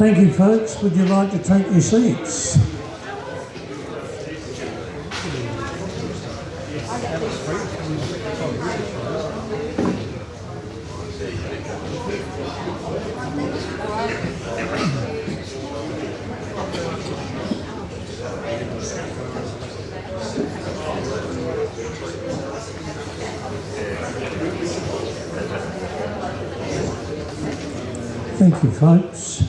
Thank you, folks. Would you like to take your seats? Thank you, folks.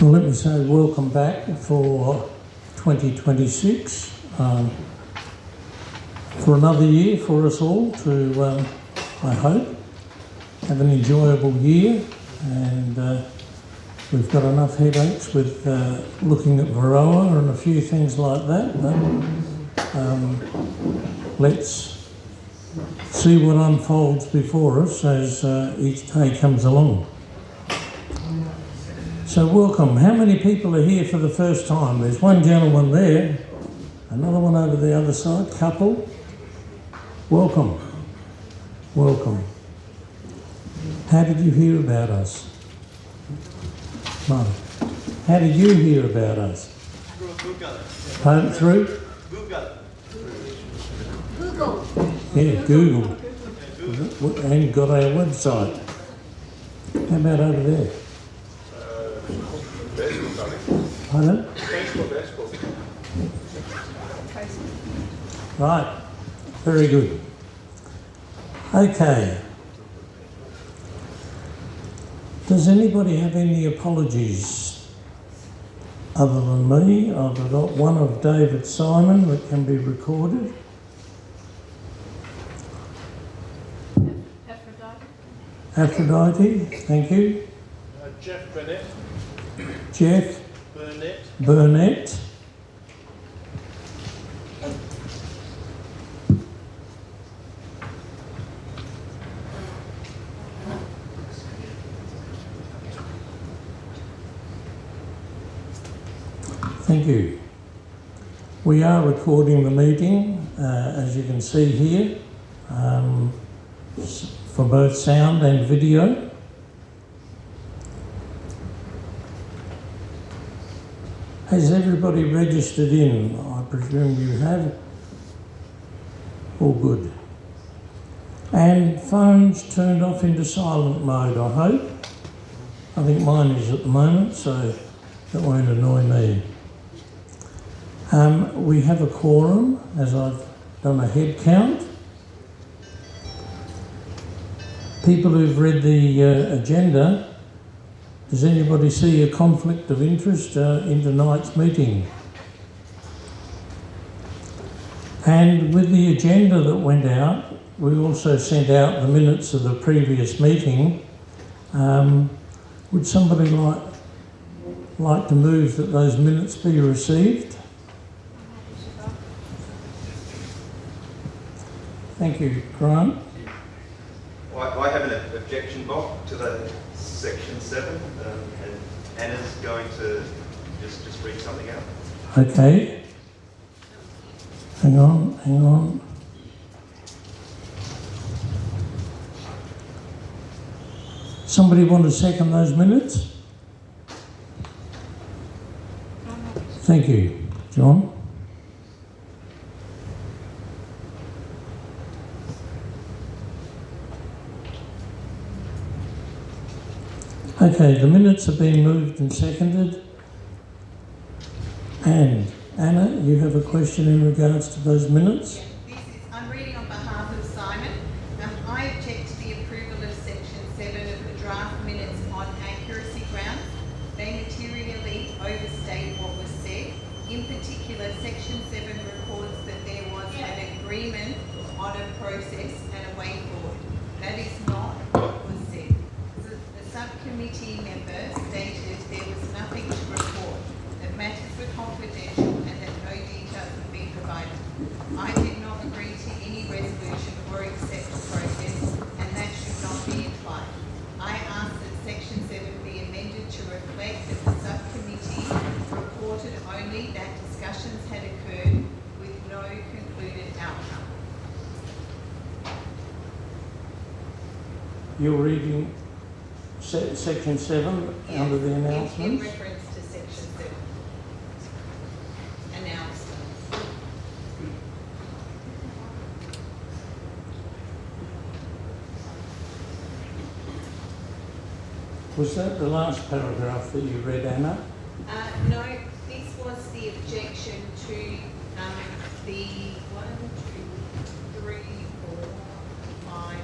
Well, let me say welcome back for 2026, for another year for us all to, I hope, have an enjoyable year, and we've got enough headaches with looking at Varroa and a few things like that, but let's see what unfolds before us as each day comes along. So welcome. How many people are here for the first time? There's one gentleman there, another one over the other side, couple. Welcome. Welcome. How did you hear about us? Mum, how did you hear about us? Through? Google. Yeah, Google. And got our website. How about over there? Pardon? Right, very good. Okay. Does anybody have any apologies other than me? I've got one of David Simon that can be recorded. Aphrodite, thank you. Jeff Burnett. Jeff Burnett. Burnett. Thank you. We are recording the meeting, as you can see here, for both sound and video. Has everybody registered in? I presume you have. All good. And phones turned off into silent mode, I hope. I think mine is at the moment, so that won't annoy me. We have a quorum, as I've done a head count. People who've read the agenda, does anybody see a conflict of interest in tonight's meeting? And with the agenda that went out, we also sent out the minutes of the previous meeting. Would somebody like to move that those minutes be received? Thank you, Grant. I have an objection, Bob, to the section 7, and Anna's going to just read something out. Okay. Hang on. Somebody want to second those minutes? Thank you, John. Okay, the minutes have been moved and seconded. And Anna, you have a question in regards to those minutes? I'm reading on behalf of Simon. I object to the approval of section 7 of the draft minutes on accuracy grounds. They materially overstate what was said. In particular, section 7 records that there was an agreement on a process and a way forward. That is not what was said. The subcommittee member stated there was nothing to report, that matters were confidential and that no details would be provided. I did not agree to any resolution or accept the process, and that should not be implied. I ask that section 7 be amended to reflect that the subcommittee You're reading section 7 under the In announcements? reference to section 7. Announcements. Was that the last paragraph that you read, Anna? No, this was the objection to the 1, 2, 3, 4, 5,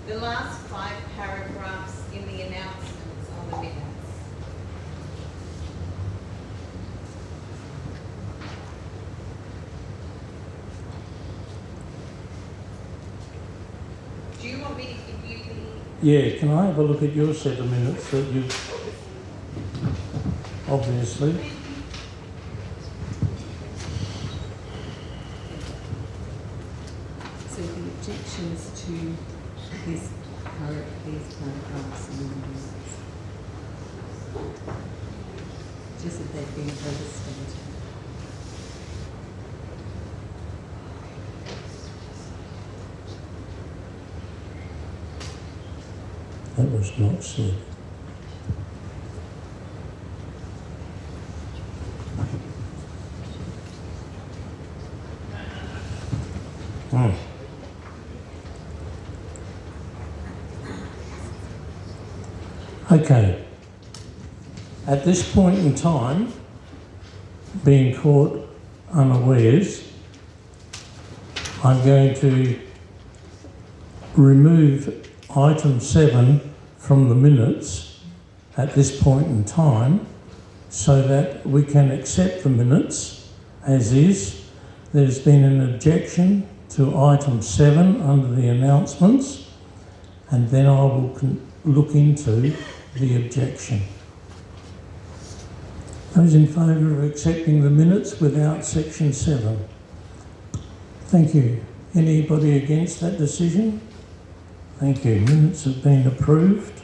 the last 5 paragraphs in the announcements on the minutes. Do you want me to give you the... Yeah, can I have a look at your set of minutes that you obviously. So the objections to these paragraphs and numbers, just that they've been overstated. That was not said. Hmm. Okay. At this point in time, being caught unawares, I'm going to remove item 7 from the minutes at this point in time so that we can accept the minutes as is. There's been an objection to item 7 under the announcements, and then I will look into the objection. Those in favour of accepting the minutes without section 7? Thank you. Anybody against that decision? Thank you. Minutes have been approved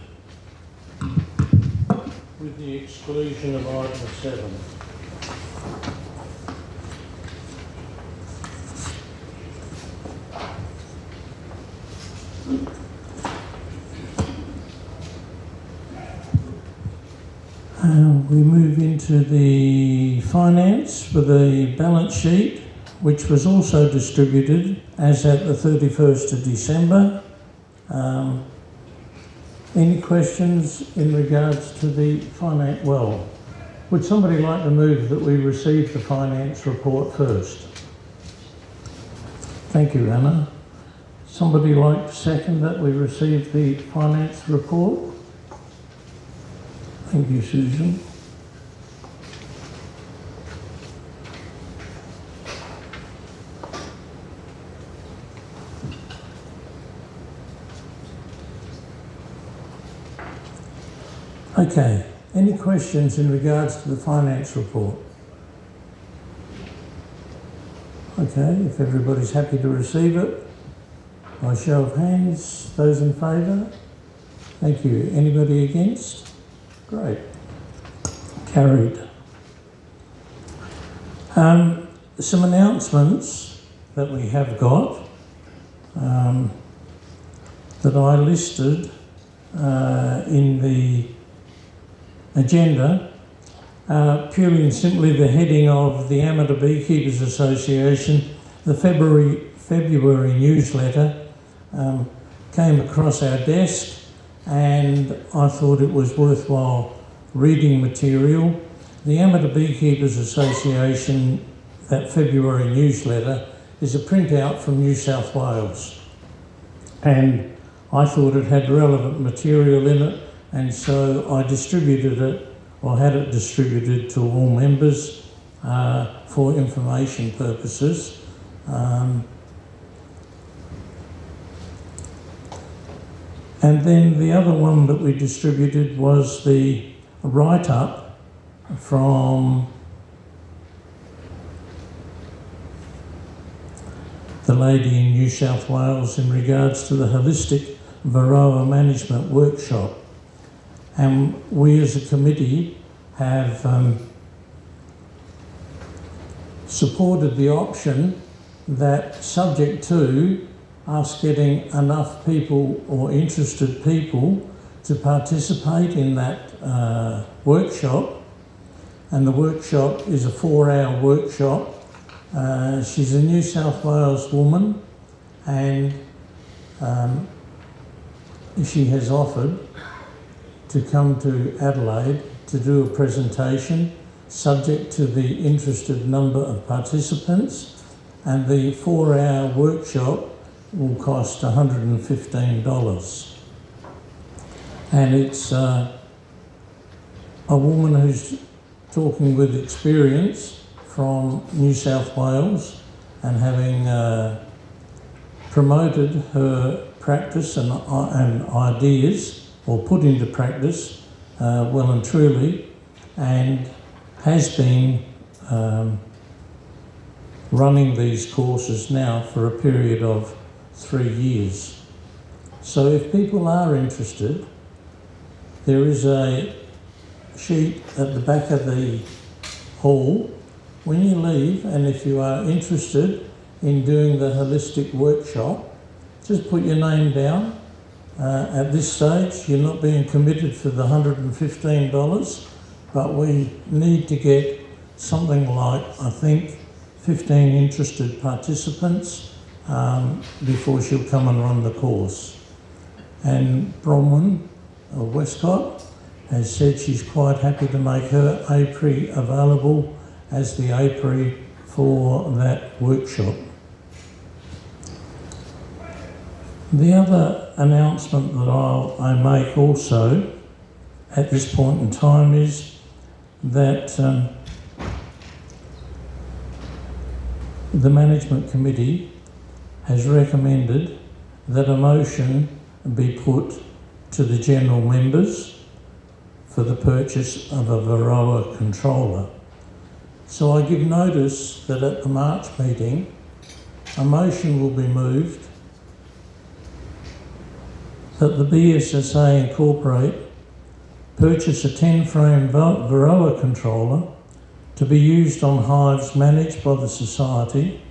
with the exclusion of item 7. We move into the finance for the balance sheet, which was also distributed as at the 31st of December. Any questions in regards to the finance? Well, would somebody like to move that we receive the finance report first? Thank you, Anna. Somebody like to second that we receive the finance report? Thank you, Susan. Okay, any questions in regards to the finance report? Okay, if everybody's happy to receive it, by show of hands, those in favour? Thank you. Anybody against? Great. Carried. Some announcements that we have got that I listed in the agenda, purely and simply the heading of the Amateur Beekeepers Association. The February newsletter came across our desk, and I thought it was worthwhile reading material. The Amateur Beekeepers Association, that February newsletter, is a printout from New South Wales, and I thought it had relevant material in it, and so I distributed it, or had it distributed to all members for information purposes. And then the other one that we distributed was the write-up from the lady in New South Wales in regards to the holistic Varroa management workshop. And we as a committee have supported the option that, subject to us getting enough people or interested people to participate in that workshop. And the workshop is a 4-hour workshop. She's a New South Wales woman, and she has offered to come to Adelaide to do a presentation subject to the interested number of participants, and the 4-hour workshop will cost $115. And it's a woman who's talking with experience from New South Wales and having promoted her practice and ideas, or put into practice well and truly, and has been running these courses now for a period of 3 years. So if people are interested, there is a sheet at the back of the hall when you leave, and if you are interested in doing the holistic workshop, just put your name down. At this stage, you're not being committed for the $115, but we need to get something like, I think, 15 interested participants before she'll come and run the course. And Bronwyn of Westcott has said she's quite happy to make her apiary available as the apiary for that workshop. The other announcement that I make also at this point in time is that the Management Committee has recommended that a motion be put to the general members for the purchase of a Varroa controller. So I give notice that at the March meeting, a motion will be moved that the BSSA Incorporate purchase a 10-frame Varroa controller to be used on hives managed by the Society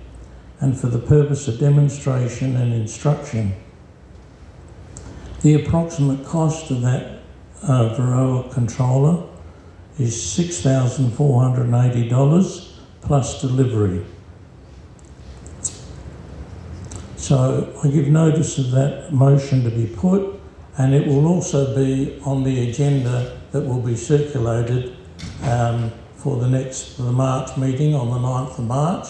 and for the purpose of demonstration and instruction. The approximate cost of that Varroa controller is $6,480 plus delivery. So I give notice of that motion to be put, and it will also be on the agenda that will be circulated for the March meeting on the 9th of March.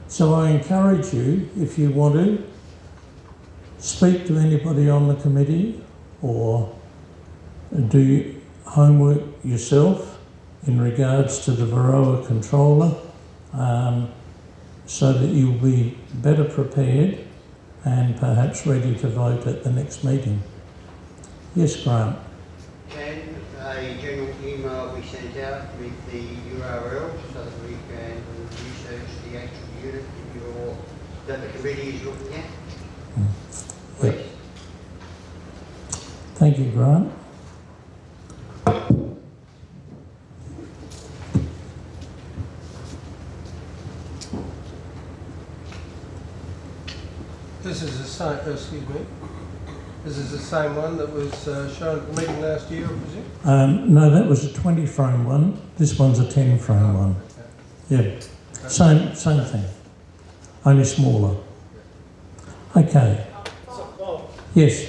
So I encourage you, if you want to, speak to anybody on the committee or do homework yourself in regards to the Varroa controller, so that you'll be better prepared and perhaps ready to vote at the next meeting. Yes, Grant? Can a general email be sent out with the URL so that we can research the actual unit that the committee is looking at? Please. Yep. Thank you, Grant. This is the same, excuse me, this is the same one that was shown at the meeting last year, I presume? No, that was a 20-frame one. This one's a 10-frame one. Yeah, same thing, only smaller. Okay. Yes.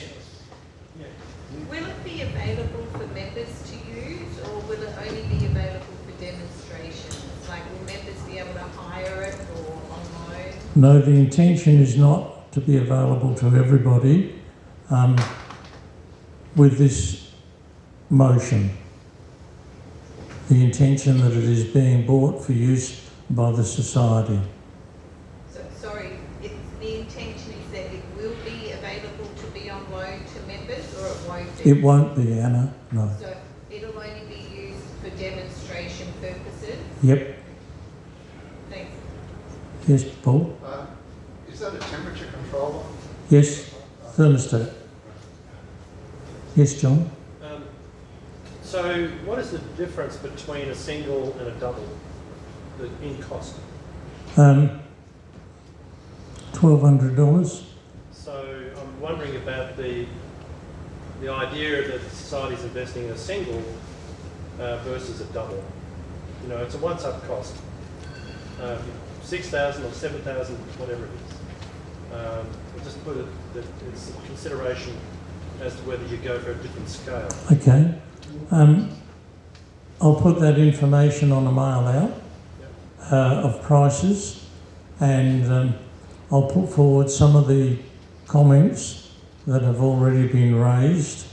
Will it be available for members to use, or will it only be available for demonstrations? Like, will members be able to hire it or on loan? No, the intention is not to be available to everybody with this motion. The intention that it is being bought for use by the Society. So, sorry, the intention is that it will be available to be on loan to members, or it won't be? It won't be, Anna, no. So it'll only be used for demonstration purposes? Yep. Thanks. Yes, Paul? Is that a temperature controller? Yes, thermostat. Yes, John? So what is the difference between a single and a double in cost? $1,200. that the idea that society is investing in a single versus a double. You know, it's a once-up cost, 6,000 or 7,000, whatever it is. We'll just put it that it's a consideration as to whether you go for a different scale. Okay. I'll put that information on a mail out of prices, and I'll put forward some of the comments that have already been raised,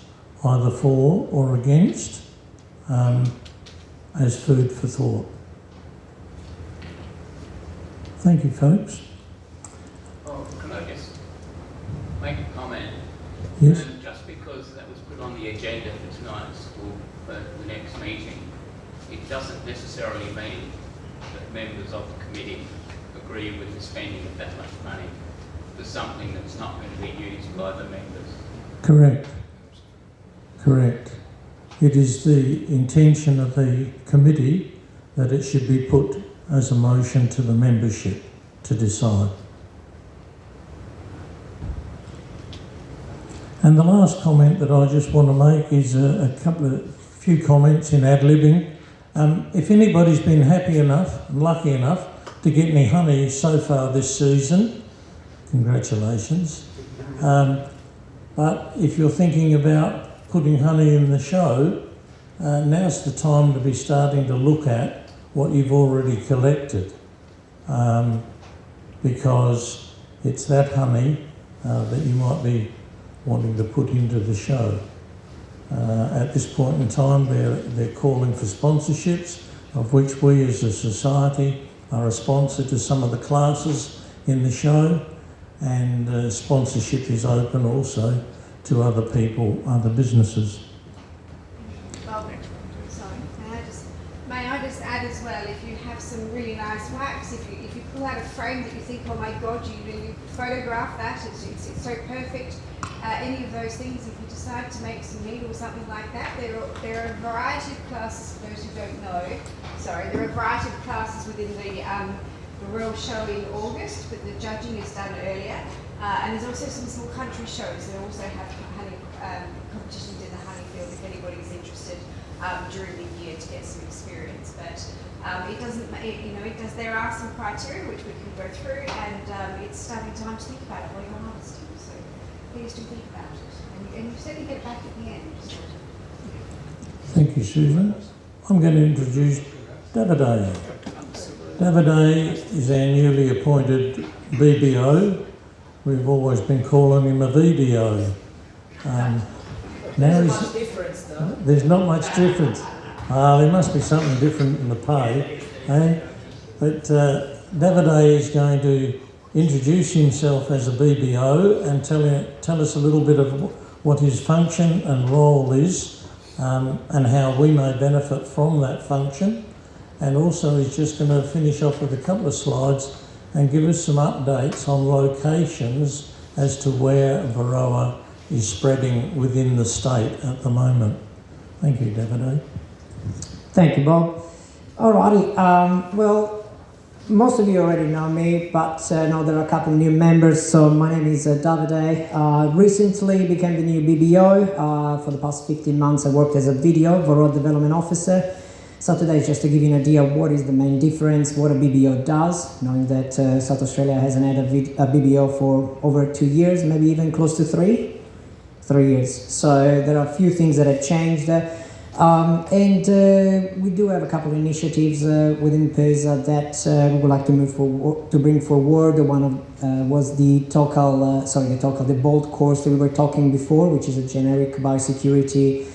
either for or against, as food for thought. Thank you, folks. Oh, can I just make a comment? Yes. Just because that was put on the agenda for tonight's school for the next meeting, it doesn't necessarily mean that members of the committee agree with the spending of that much money for something that's not going to be used by the members. Correct. Correct. It is the intention of the committee that it should be put as a motion to the membership to decide. And the last comment that I just want to make is a few comments in ad-libbing. If anybody's been happy enough and lucky enough to get any honey so far this season, congratulations. But if you're thinking about putting honey in the show, now's the time to be starting to look at what you've already collected, because it's that honey that you might be wanting to put into the show. At this point in time, they're calling for sponsorships, of which we as a society are a sponsor to some of the classes in the show, and sponsorship is open also to other people, other businesses. Sorry, may I just add as well, if you have some really nice wax, if you pull out a frame that you think, oh my God, you photograph that, it's so perfect. Any of those things, if you decide to make some meat or something like that, there are a variety of classes, for those who don't know, there are a variety of classes within the Royal Show in August, but the judging is done earlier. And there's also some small country shows that also have honey competitions in the honey field if anybody's interested during the year to get some experience. But it doesn't, there are some criteria which we can go through, and it's starting time to think about it while you're harvesting. So please do think about it, and you certainly get it back at the end. Thank you, Susan. I'm going to introduce Davide. Davide is our newly appointed BBO. We've always been calling him a VDO. Now much difference, though. There's not much difference. There must be something different in the pay. But Davide is going to introduce himself as a BBO and tell us a little bit of what his function and role is, and how we may benefit from that function. And also he's just going to finish off with a couple of slides and give us some updates on locations as to where Varroa is spreading within the state at the moment. Thank you, Davide. Thank you, Bob. Alrighty, well, most of you already know me, but now there are a couple of new members. So my name is Davide. Recently became the new BBO. For the past 15 months I worked as a video Varroa development officer. So today, just to give you an idea of what is the main difference, what a BBO does, knowing that South Australia hasn't had a BBO for over 2 years, maybe even close to 3 years. So there are a few things that have changed. And we do have a couple of initiatives within PERSA that we would like to move forward, to bring forward. One of was the the BOLD course that we were talking before, which is a generic biosecurity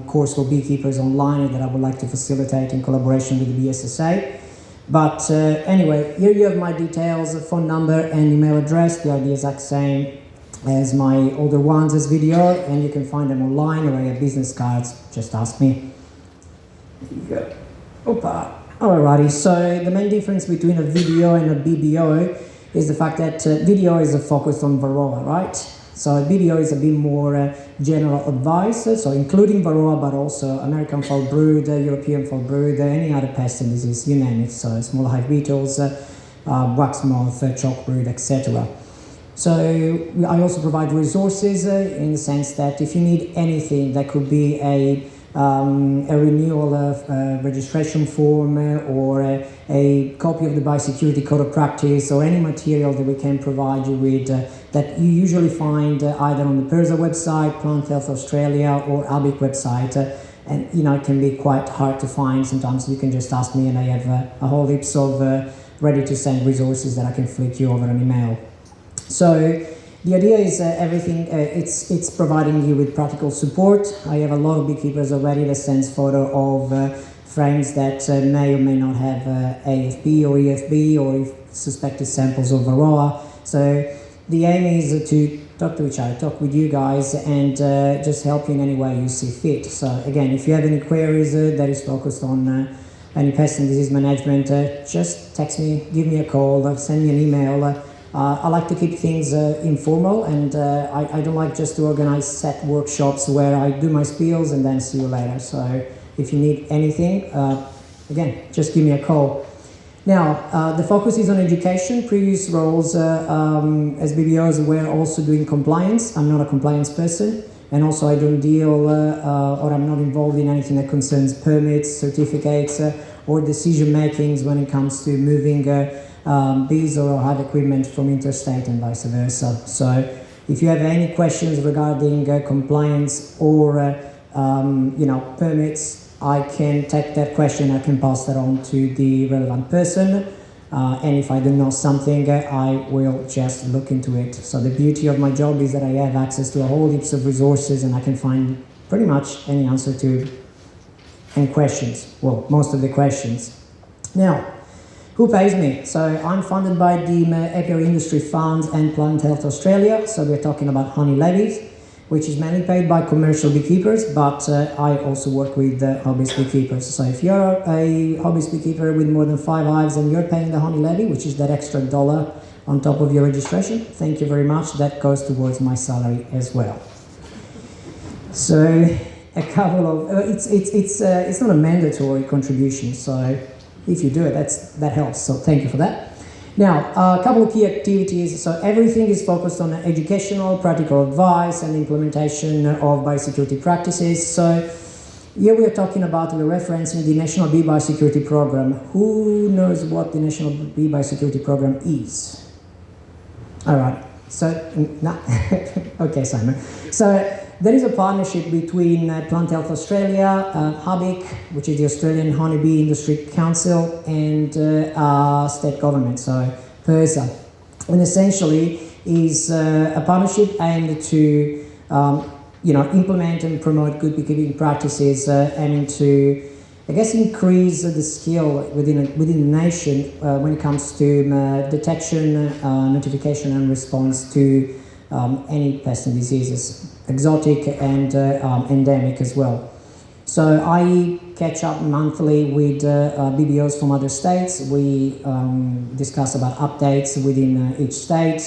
course for beekeepers online that I would like to facilitate in collaboration with the BSSA. But anyway, here you have my details, phone number and email address. They are the exact same as my older ones as video, and you can find them online, or I have business cards. Just ask me. There you go. Opa. Alrighty, so the main difference between a video and a BBO is the fact that video is focused on Varroa, right? So a BBO is a bit more general advice, so including Varroa, but also American foul brood, European foul brood, any other pest and disease, you name it. So small hive beetles, wax moth, chalk brood, etc. So I also provide resources in the sense that if you need anything, that could be a renewal of registration form or a copy of the Biosecurity Code of Practice or any material that we can provide you with that you usually find either on the PIRSA website, Plant Health Australia or ABIC website. And it can be quite hard to find. Sometimes you can just ask me and I have a whole heaps of ready to send resources that I can flick you over an email. So the idea is everything, it's providing you with practical support. I have a lot of beekeepers already that sends photo of frames that may or may not have AFB or EFB or suspected samples of Varroa. So the aim is to talk to each other, talk with you guys and just help you in any way you see fit. So again, if you have any queries that is focused on any pest and disease management, just text me, give me a call, send me an email. I like to keep things informal and I don't like just to organize set workshops where I do my spiels and then see you later. So if you need anything, again, just give me a call. Now, the focus is on education. Previous roles as BBOs were also doing compliance. I'm not a compliance person. And also I don't deal or I'm not involved in anything that concerns permits, certificates, or decision makings when it comes to moving bees or hive equipment from interstate and vice versa. So if you have any questions regarding compliance or permits, I can take that question, I can pass that on to the relevant person. And if I don't know something, I will just look into it. So the beauty of my job is that I have access to a whole heaps of resources and I can find pretty much any answer to any questions. Well, most of the questions. Now, who pays me? So I'm funded by the Apiary Industry Fund and Plant Health Australia. So we're talking about honey levies, which is mainly paid by commercial beekeepers, but I also work with hobbyist beekeepers. So if you're a hobbyist beekeeper with more than 5 hives and you're paying the honey levy, which is that extra $1 on top of your registration, thank you very much. That goes towards my salary as well. So a couple of, it's not a mandatory contribution. So if you do it, that helps. So thank you for that. Now, a couple of key activities. So everything is focused on educational, practical advice and implementation of biosecurity practices. So here we are talking about, we're referencing the National Bee Biosecurity Program. Who knows what the National Bee Biosecurity Program is? All right. So, okay, Simon. So there is a partnership between Plant Health Australia, ABIC, which is the Australian Honeybee Industry Council, and state government, so PIRSA. And essentially is a partnership aimed to implement and promote good beekeeping practices and to, I guess, increase the skill within the nation when it comes to detection, notification and response to any pest and diseases, exotic and endemic as well. So I catch up monthly with BBOs from other states. We discuss about updates within each state,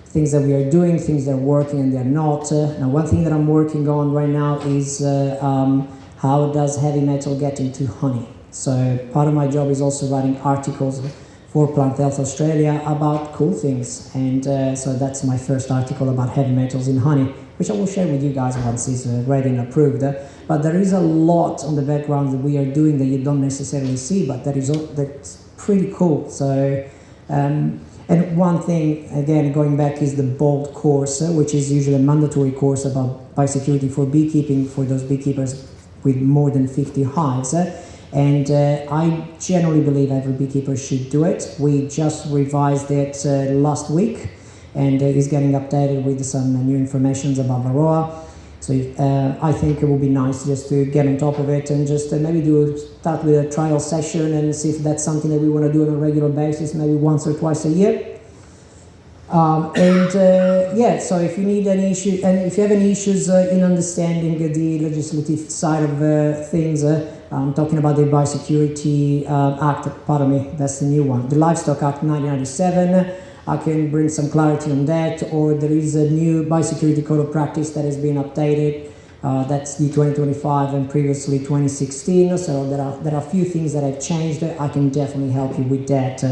things that we are doing, things that are working and they're not. Now, one thing that I'm working on right now is how does heavy metal get into honey? So part of my job is also writing articles for Plant Health Australia about cool things. And so that's my first article about heavy metals in honey, which I will share with you guys once it's ready and approved. But there is a lot on the background that we are doing that you don't necessarily see, but that's pretty cool. So, and one thing, again, going back, is the BOLD course, which is usually a mandatory course about biosecurity for beekeeping for those beekeepers with more than 50 hives. And I generally believe every beekeeper should do it. We just revised it last week, and it's getting updated with some new information about Varroa. So I think it would be nice just to get on top of it and just maybe start with a trial session and see if that's something that we want to do on a regular basis, maybe once or twice a year. So if you need any issue, and if you have any issues in understanding the legislative side of things, I'm talking about the Biosecurity Act, pardon me, that's the new one, the Livestock Act 1997. I can bring some clarity on that, or there is a new Biosecurity Code of Practice that has been updated. That's the 2025 and previously 2016. So there are a few things that have changed. I can definitely help you with that.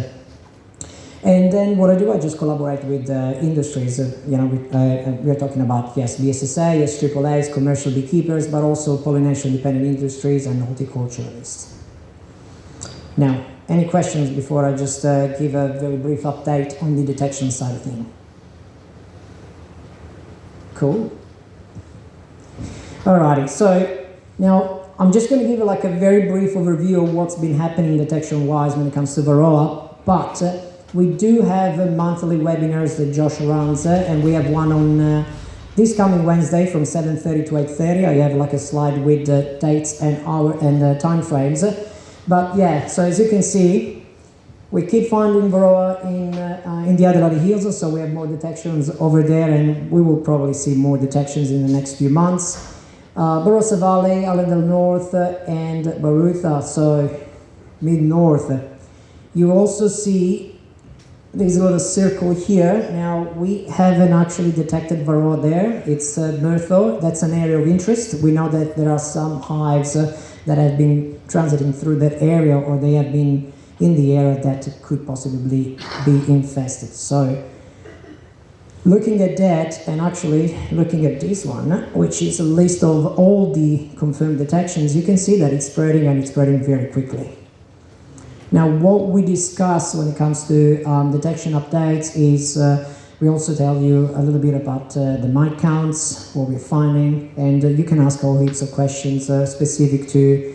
And then what I do, I just collaborate with industries. We're talking about, yes, BSSA, yes, AAAs, commercial beekeepers, but also pollination-dependent industries and horticulturalists. Now, any questions before I just give a very brief update on the detection side of things? Cool. Alrighty, so now I'm just going to give like a very brief overview of what's been happening detection-wise when it comes to Varroa, but we do have monthly webinars that Josh runs, and we have one on this coming Wednesday from 7:30 to 8:30. I have like a slide with dates and hour and time frames. But yeah, so as you can see, we keep finding Varroa in the Adelaide Hills, so we have more detections over there, and we will probably see more detections in the next few months. Barossa Valley, Allendale North, and Barutha, so mid-north. You also see there's a little circle here. Now, we haven't actually detected Varroa there. It's Myrtle. That's an area of interest. We know that there are some hives that have been transiting through that area, or they have been in the area that could possibly be infested. So, looking at that, and actually looking at this one, which is a list of all the confirmed detections, you can see that it's spreading, and it's spreading very quickly. Now, what we discuss when it comes to detection updates is we also tell you a little bit about the mite counts, what we're finding, and you can ask all heaps of questions specific to,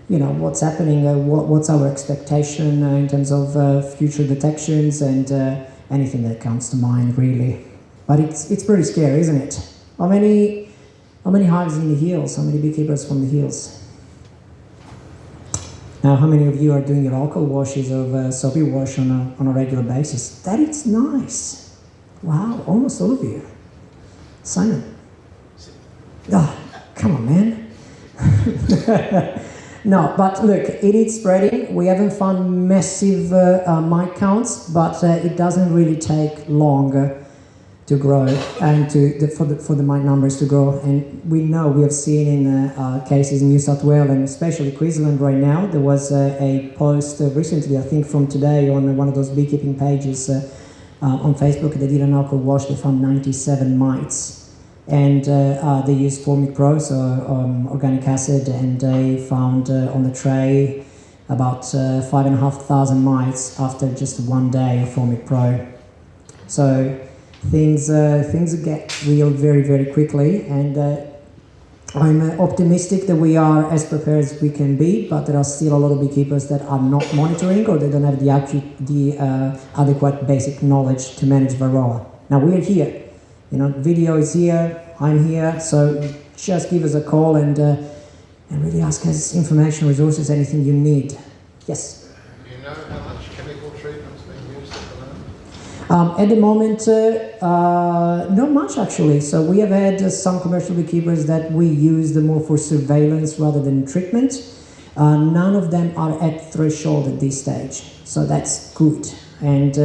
you know, what's happening, what's our expectation in terms of future detections, and anything that comes to mind, really. But it's pretty scary, isn't it? How many hives in the hills? How many beekeepers from the hills? Now, how many of you are doing your alcohol washes of soapy wash on a regular basis? That is nice. Wow, almost all of you. Simon. Oh, come on, man. No, but look, it is spreading. We haven't found massive mite counts, but it doesn't really take long to grow and for the mite numbers to grow. And we know, we have seen in cases in New South Wales and especially Queensland right now. There was a post recently, I think from today, on one of those beekeeping pages on Facebook. They did an alcohol wash. They found 97 mites, and they used Formic Pro, so organic acid, and they found on the tray about 5,500 mites after just one day of Formic Pro. So things get real very, very quickly, and I'm optimistic that we are as prepared as we can be, but there are still a lot of beekeepers that are not monitoring, or they don't have the adequate basic knowledge to manage Varroa. Now, we are here, you know, video is here, I'm here, so just give us a call and really ask us information, resources, anything you need. Yes? Do you know how much chemical treatment's being used at the moment? At the moment, not much actually. So we have had some commercial beekeepers that we use more for surveillance rather than treatment. None of them are at threshold at this stage, so that's good. And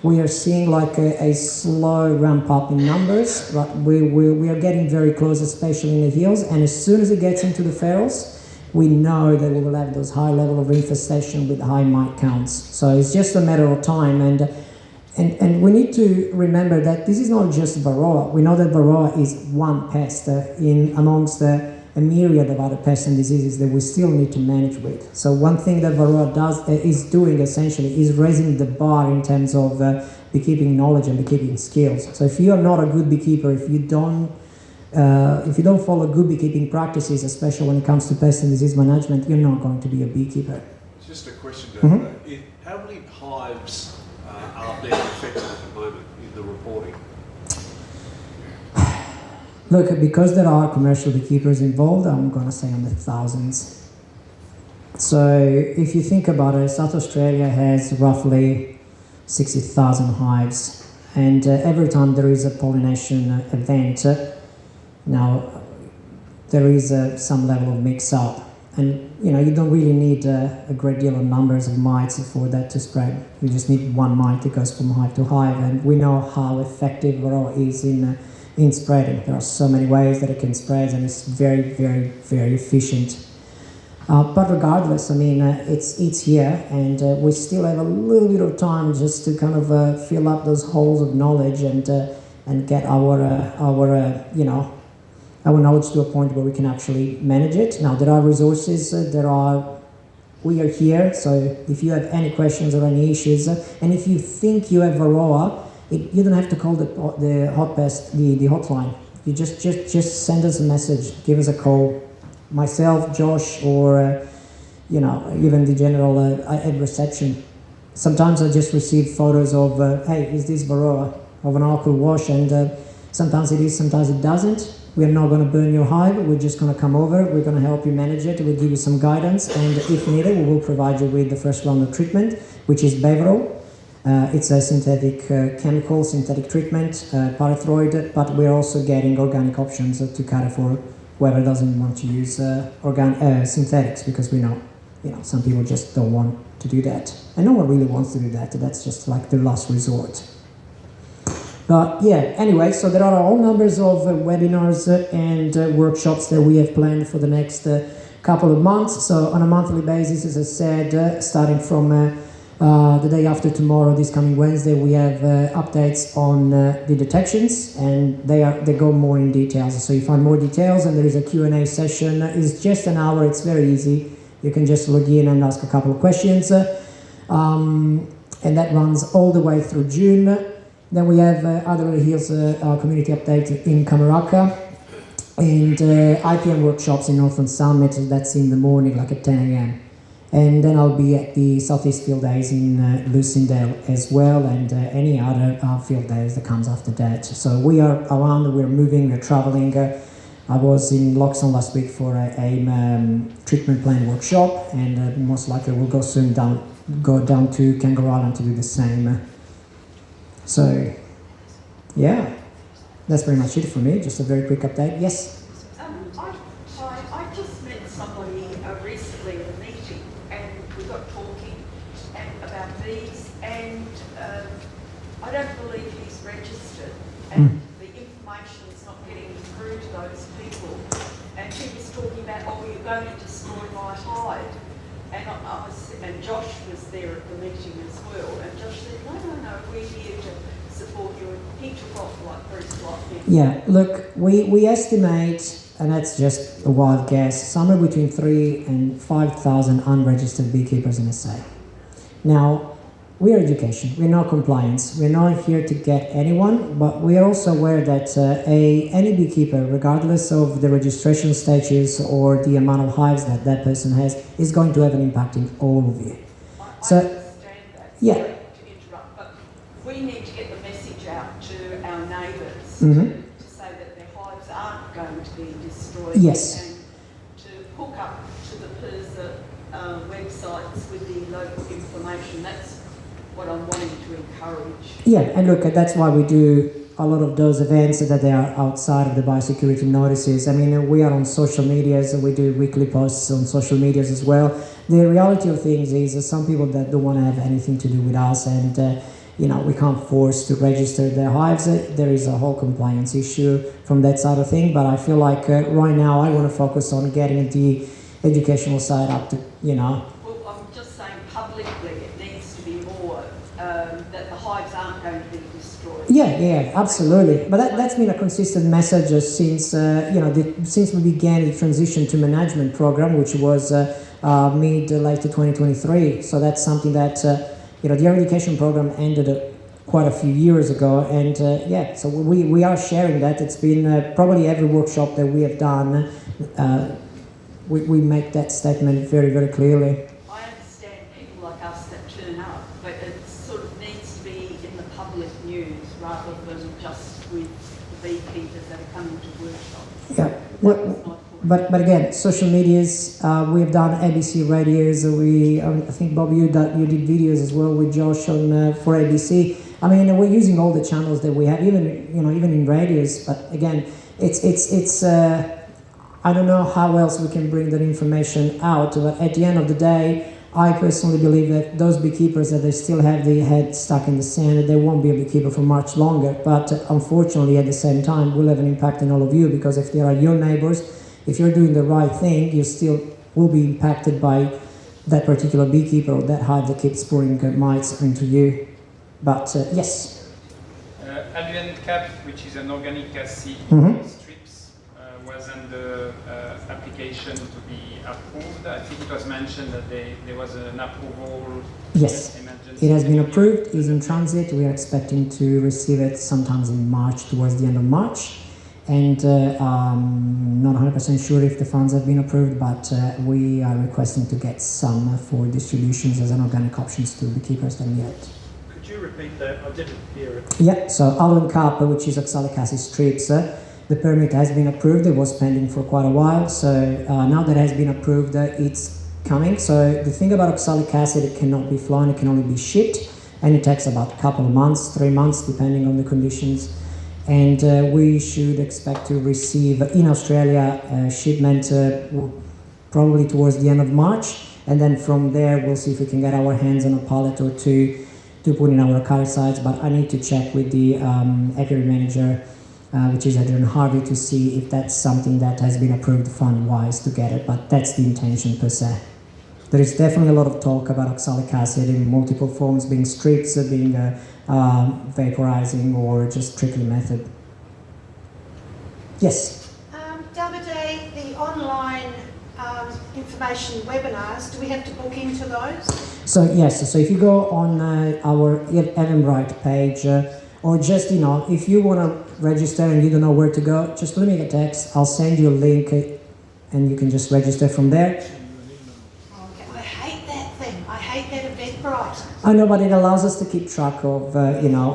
we are seeing like a slow ramp up in numbers, but we are getting very close, especially in the hills. And as soon as it gets into the ferals, we know that we will have those high level of infestation with high mite counts. So it's just a matter of time. And we need to remember that this is not just Varroa. We know that Varroa is one pest in amongst a myriad of other pests and diseases that we still need to manage with. So one thing that Varroa is doing essentially is raising the bar in terms of beekeeping knowledge and beekeeping skills. So if you are not a good beekeeper, if you don't follow good beekeeping practices, especially when it comes to pest and disease management, you're not going to be a beekeeper. Just a question, David. How many hives are being affected at the moment in the reporting? Look, because there are commercial beekeepers involved, I'm going to say on the thousands. So if you think about it, South Australia has roughly 60,000 hives, and every time there is a pollination event, now there is some level of mix-up. And you know, you don't really need a great deal of numbers of mites for that to spread. You just need one mite that goes from hive to hive, and we know how effective Varroa is in spreading. There are so many ways that it can spread, and it's very, very, very efficient. But regardless, I mean, it's here, and we still have a little bit of time just to kind of fill up those holes of knowledge and get our knowledge to a point where we can actually manage it. Now, there are resources, we are here, so if you have any questions or any issues, and if you think you have Varroa, you don't have to call the hotline. You just send us a message, give us a call. Myself, Josh, or even the general at reception. Sometimes I just receive photos of, hey, is this Varroa, of an alcohol wash, and sometimes it is, sometimes it doesn't. We are not going to burn your hive, we're just going to come over, we're going to help you manage it, we'll give you some guidance, and if needed, we will provide you with the first round of treatment, which is Beverol. It's a synthetic chemical, synthetic treatment, pyrethroid, but we're also getting organic options to cater for whoever doesn't want to use synthetics, because we know, some people just don't want to do that. And no one really wants to do that. That's just like the last resort. But yeah, anyway, so there are all numbers of webinars and workshops that we have planned for the next couple of months. So on a monthly basis, as I said, starting from the day after tomorrow, this coming Wednesday, we have updates on the detections, and they go more in details. So you find more details, and there is a Q&A session. It's just an hour. It's very easy. You can just log in and ask a couple of questions, and that runs all the way through June. Then we have Adelaide Hills community update in Camaraka, and IPM workshops in Northern Summit. That's in the morning, like at 10 a.m. And then I'll be at the Southeast Field Days in Lucindale as well, and any other field days that comes after that. So we are around, we're moving, we're traveling. I was in Loxton last week for a treatment plan workshop, and most likely we'll go soon go down to Kangaroo Island to do the same. So, yeah, that's pretty much it for me. Just a very quick update. Yes? I just met somebody recently at a meeting, and we got talking about bees, and I don't believe he's registered, and the information is not getting through to those people. And she was talking about, oh, you're going to destroy my hive. And Josh was there at the meeting as well, and Josh said, no, we're here to support you. And he took off like Bruce Lightning. Yeah, look, we estimate, and that's just a wild guess, somewhere between 3,000 and 5,000 unregistered beekeepers in SA. Now, we are education, we're not compliance, we're not here to get anyone, but we are also aware that any beekeeper, regardless of the registration stages or the amount of hives that that person has, is going to have an impact in all of you. I understand that, yeah. Sorry to interrupt, but we need to get the message out to our neighbours to say that their hives aren't going to be destroyed. Yes. And to hook up to the PIRSA websites with the local information. That's what I'm wanting to encourage. Yeah, and look, that's why we do a lot of those events that they are outside of the biosecurity notices. I mean, we are on social medias, and we do weekly posts on social medias as well. The reality of things is some people that don't want to have anything to do with us, and we can't force to register their hives. There is a whole compliance issue from that side of thing, but I feel like right now I want to focus on getting the educational side up to, Well, I'm just saying publicly it needs to be more that the hives aren't going to be destroyed. Yeah, absolutely. But that's been a consistent message since since we began the transition to management program, which was mid-late 2023. So that's something that the eradication program ended quite a few years ago, and so we are sharing that. It's been probably every workshop that we have done. We make that statement very, very clearly. I understand people like us that turn up, but it sort of needs to be in the public news rather than just with the beekeepers that are coming to workshops. Yeah, but again, social medias. We have done ABC radios. I think Bob, you did videos as well with Josh on for ABC. I mean, we're using all the channels that we have, even in radios. But again, it's. I don't know how else we can bring that information out, but at the end of the day, I personally believe that those beekeepers that they still have their head stuck in the sand, they won't be a beekeeper for much longer. But unfortunately, at the same time, will have an impact on all of you, because if there are your neighbors, if you're doing the right thing, you're still will be impacted by that particular beekeeper or that hive that keeps pouring mites into you. But yes. Alien cap, which is an organic acid strips, was under application to be approved. I think it was mentioned that there was an approval. Yes, it has been approved, is in transit. We are expecting to receive it sometimes in March, towards the end of March. And not 100% sure if the funds have been approved, but we are requesting to get some for distributions as an organic options to beekeepers that need it. Could you repeat that? I didn't hear it. Yeah, so Aloe Kappa, which is oxalic acid strips, the permit has been approved. It was pending for quite a while, so now that it has been approved, it's coming. So the thing about oxalic acid, it cannot be flown, it can only be shipped, and it takes about a couple of months, 3 months, depending on the conditions. And we should expect to receive in Australia a shipment probably towards the end of March, and then from there we'll see if we can get our hands on a pallet or two to put in our car sites. But I need to check with the apiary manager, which is Adrian Harvey, to see if that's something that has been approved fund-wise to get it, but that's the intention per se. There is definitely a lot of talk about oxalic acid in multiple forms, being strips, being vaporizing, or just trickle method. Yes? Davide, the online information webinars, do we have to book into those? So yes, so if you go on our Eventbrite page, or just, if you want to register and you don't know where to go, just leave me a text, I'll send you a link and you can just register from there. I know, but it allows us to keep track of,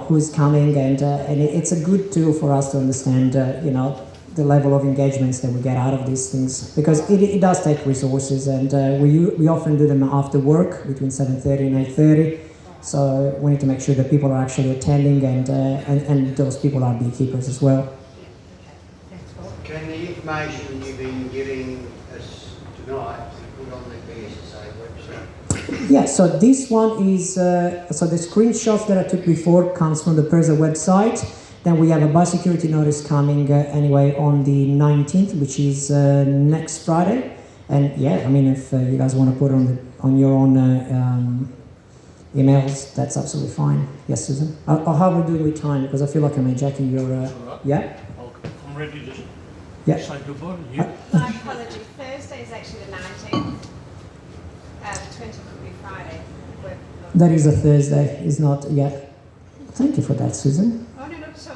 who's coming, and it's a good tool for us to understand, the level of engagements that we get out of these things, because it does take resources, and we often do them after work between 7:30 and 8:30. So we need to make sure that people are actually attending, and those people are beekeepers as well. Can the information you've been giving us tonight be put on the BSSA website? Yeah, so this one is, so the screenshots that I took before comes from the PERSA website. Then we have a biosecurity notice coming anyway on the 19th, which is next Friday. And yeah, I mean, if you guys want to put it on your own emails, that's absolutely fine. Yes, Susan? How are we doing with time? Because I feel like I'm hijacking your, yeah? I'm ready to say goodbye to you. My apology, Thursday is actually the 19th. The 20th will be Friday. That is a Thursday, is not yet. Thank you for that, Susan. Oh, no, not so.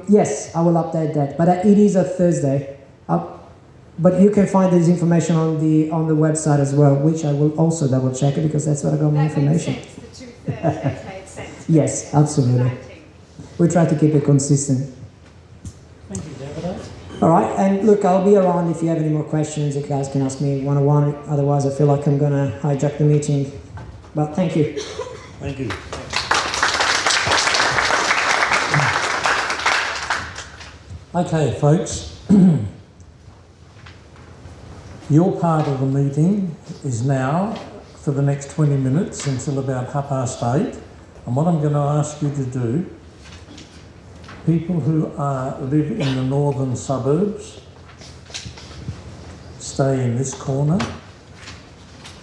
Yes, I will update that, but it is a Thursday. But you can find this information on the website as well, which I will also double check it, because that's where I got my information. Makes sense. The 2 Thursdays made sense. Yes, absolutely. We try to keep it consistent. Thank you, Davide. All right, and look, I'll be around if you have any more questions. You guys can ask me one-on-one. Otherwise, I feel like I'm going to hijack the meeting. But thank you. Thank you. Okay, folks. Your part of the meeting is now for the next 20 minutes until about 8:30. And what I'm going to ask you to do, people who live in the northern suburbs, stay in this corner.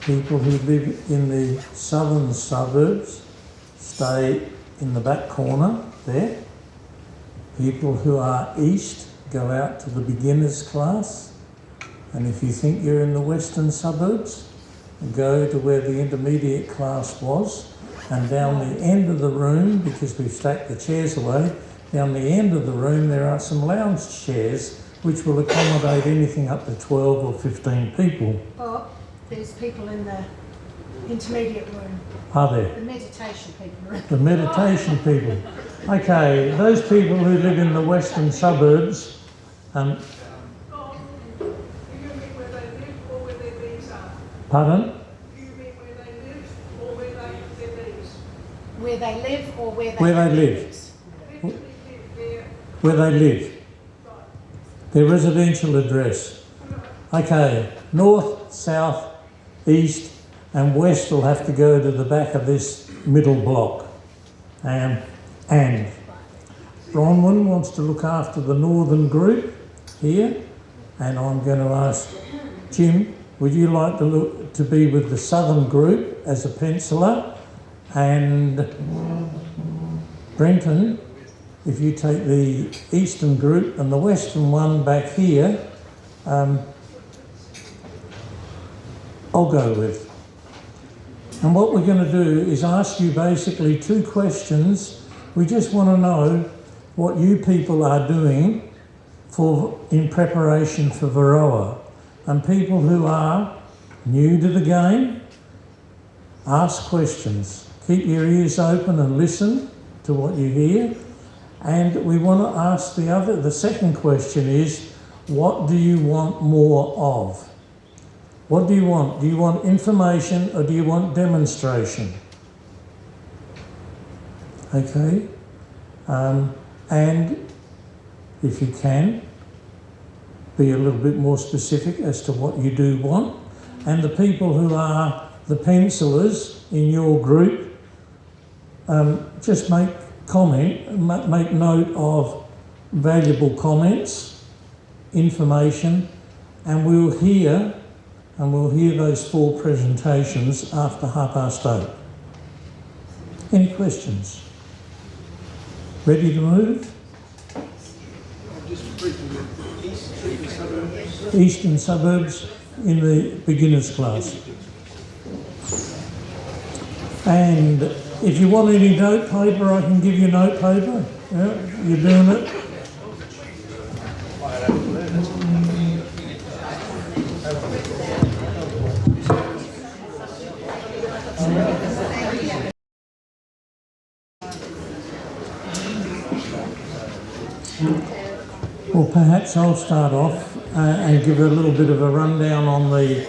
People who live in the southern suburbs, stay in the back corner there. People who are east, go out to the beginners class. And if you think you're in the western suburbs, go to where the intermediate class was, and down the end of the room, because we've stacked the chairs away, down the end of the room there are some lounge chairs which will accommodate anything up to 12 or 15 people. Oh, there's people in the intermediate room. Are there? The meditation people. The meditation people. Okay, those people who live in the western suburbs, pardon? Where they live or where they Where they live. Where they live. Their residential address. Okay, north, south, east and west will have to go to the back of this middle block. And Bronwyn wants to look after the northern group here, and I'm going to ask Jim, would you like to be with the southern group as a penciler? And Brenton, if you take the eastern group and the western one back here, I'll go with. And what we're going to do is ask you basically 2 questions. We just want to know what you people are doing in preparation for Varroa. And people who are new to the game, ask questions. Keep your ears open and listen to what you hear. And we want to ask the second question is, what do you want more of? What do you want? Do you want information or do you want demonstration? Okay. And if you can, be a little bit more specific as to what you do want. And the people who are the pencilers in your group, just make note of valuable comments, information, and we'll hear those 4 presentations after 8:30. Any questions? Ready to move? Eastern suburbs in the beginners class. And if you want any note paper, I can give you note paper. Yeah, you're doing it. Well, perhaps I'll start off and give a little bit of a rundown on the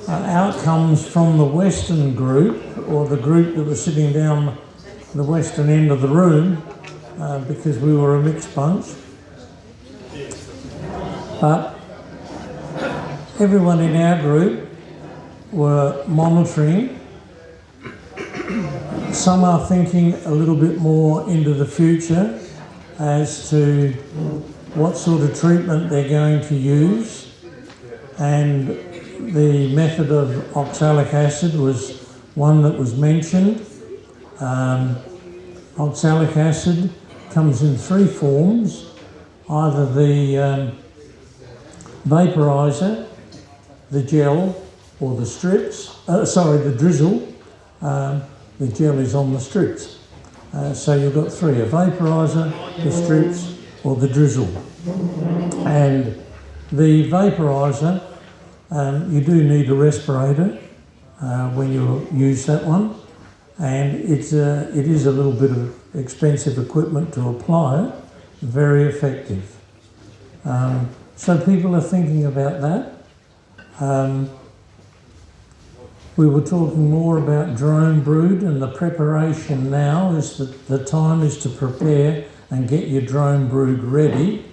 outcomes from the Western group, or the group that was sitting down the western end of the room, because we were a mixed bunch. But everyone in our group were monitoring. Some are thinking a little bit more into the future as to what sort of treatment they're going to use, and the method of oxalic acid was one that was mentioned. Oxalic acid comes in 3 forms, either the vaporizer, the gel, or the strips, the drizzle. The gel is on the strips. So you've got 3, a vaporizer, the strips, or the drizzle. And the vaporizer, you do need a respirator when you use that one, and it is a little bit of expensive equipment to apply it, very effective. So people are thinking about that. We were talking more about drone brood, and the preparation now is that the time is to prepare and get your drone brood ready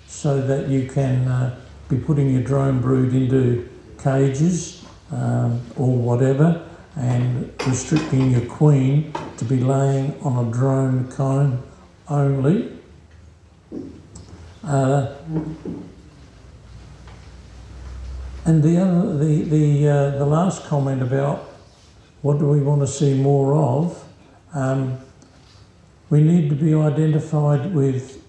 so that you can be putting your drone brood into cages or whatever, and restricting your queen to be laying on a drone comb only. And the last comment about what do we want to see more of, we need to be identified with,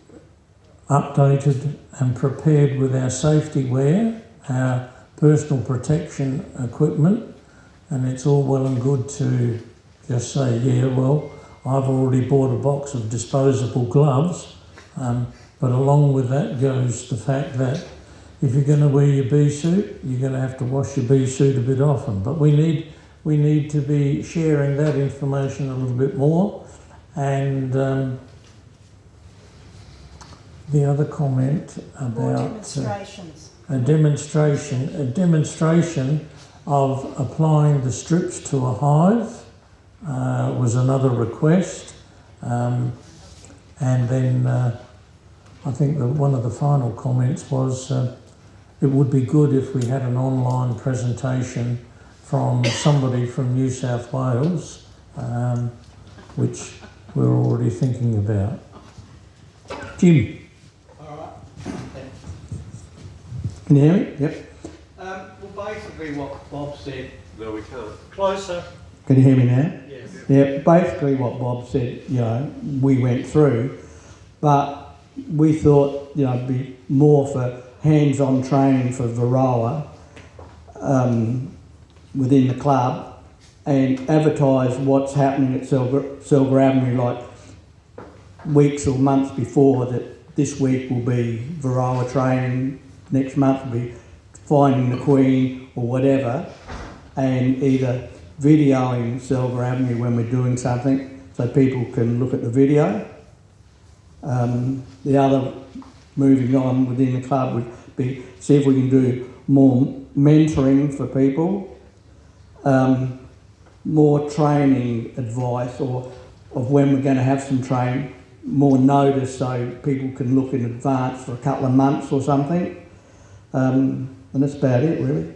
updated and prepared with our safety wear, our personal protection equipment, and it's all well and good to just say, yeah, well, I've already bought a box of disposable gloves, but along with that goes the fact that if you're going to wear your bee suit, you're going to have to wash your bee suit a bit often. But we need to be sharing that information a little bit more. And the other comment about a demonstration of applying the strips to a hive was another request. And then I think that one of the final comments was it would be good if we had an online presentation from somebody from New South Wales, which we're already thinking about. Jim. Can you hear me? Yep. Well, basically what Bob said. No, we can't. Closer. Can you hear me now? Yes. Yeah, basically what Bob said, we went through, but we thought, it'd be more for hands-on training for Varroa within the club and advertise what's happening at Selgar Avenue like weeks or months before, that this week will be Varroa training, next month will be finding the Queen or whatever, and either videoing Selgar Avenue when we're doing something so people can look at the video. The other, moving on within the club, would be see if we can do more mentoring for people, more training advice, or of when we're going to have some training, more notice so people can look in advance for a couple of months or something. And that's about it, really.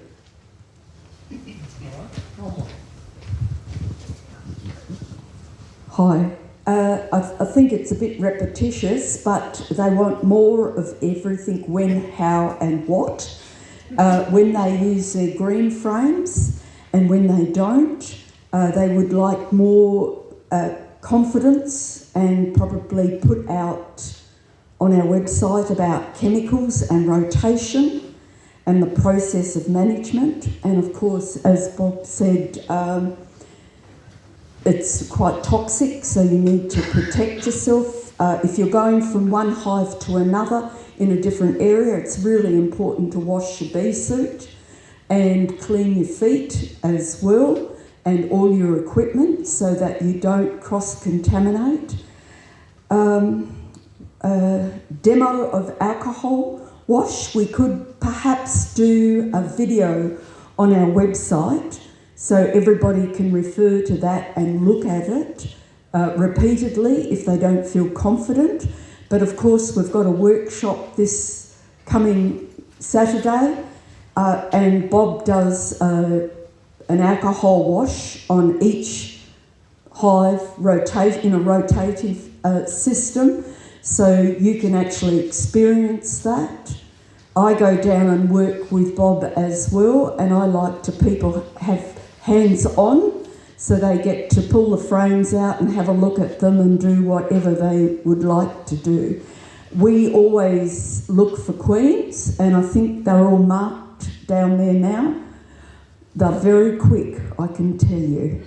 Hi. I think it's a bit repetitious, but they want more of everything: when, how and what. When they use their green frames and when they don't, they would like more confidence, and probably put out on our website about chemicals and rotation and the process of management. And of course, as Bob said, it's quite toxic, so you need to protect yourself. If you're going from one hive to another in a different area, it's really important to wash your bee suit and clean your feet as well, and all your equipment, so that you don't cross-contaminate. Demo of alcohol wash. We could perhaps do a video on our website, so everybody can refer to that and look at it repeatedly if they don't feel confident. But of course, we've got a workshop this coming Saturday, and Bob does an alcohol wash on each hive in a rotative system, so you can actually experience that. I go down and work with Bob as well, and I like to people have hands-on, so they get to pull the frames out and have a look at them and do whatever they would like to do. We always look for queens, and I think they're all marked down there now. They're very quick, I can tell you.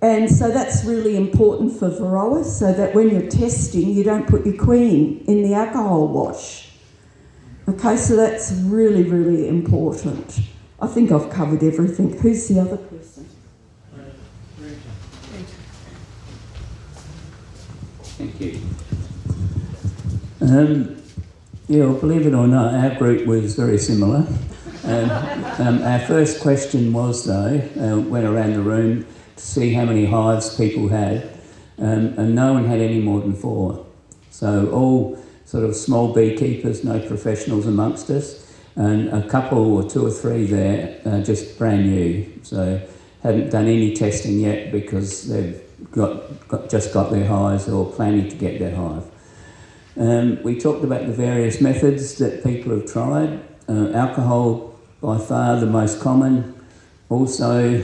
And so that's really important for Varroa, so that when you're testing, you don't put your queen in the alcohol wash. Okay, so that's really, really important. I think I've covered everything. Who's the other person? Thank you. Well, believe it or not, our group was very similar. Our first question was, though, went around the room to see how many hives people had, and no one had any more than 4. So all sort of small beekeepers, no professionals amongst us, and a couple or 2 or 3 there, just brand new. So haven't done any testing yet because they've just got their hives or planning to get their hive. We talked about the various methods that people have tried. Alcohol, by far the most common. Also,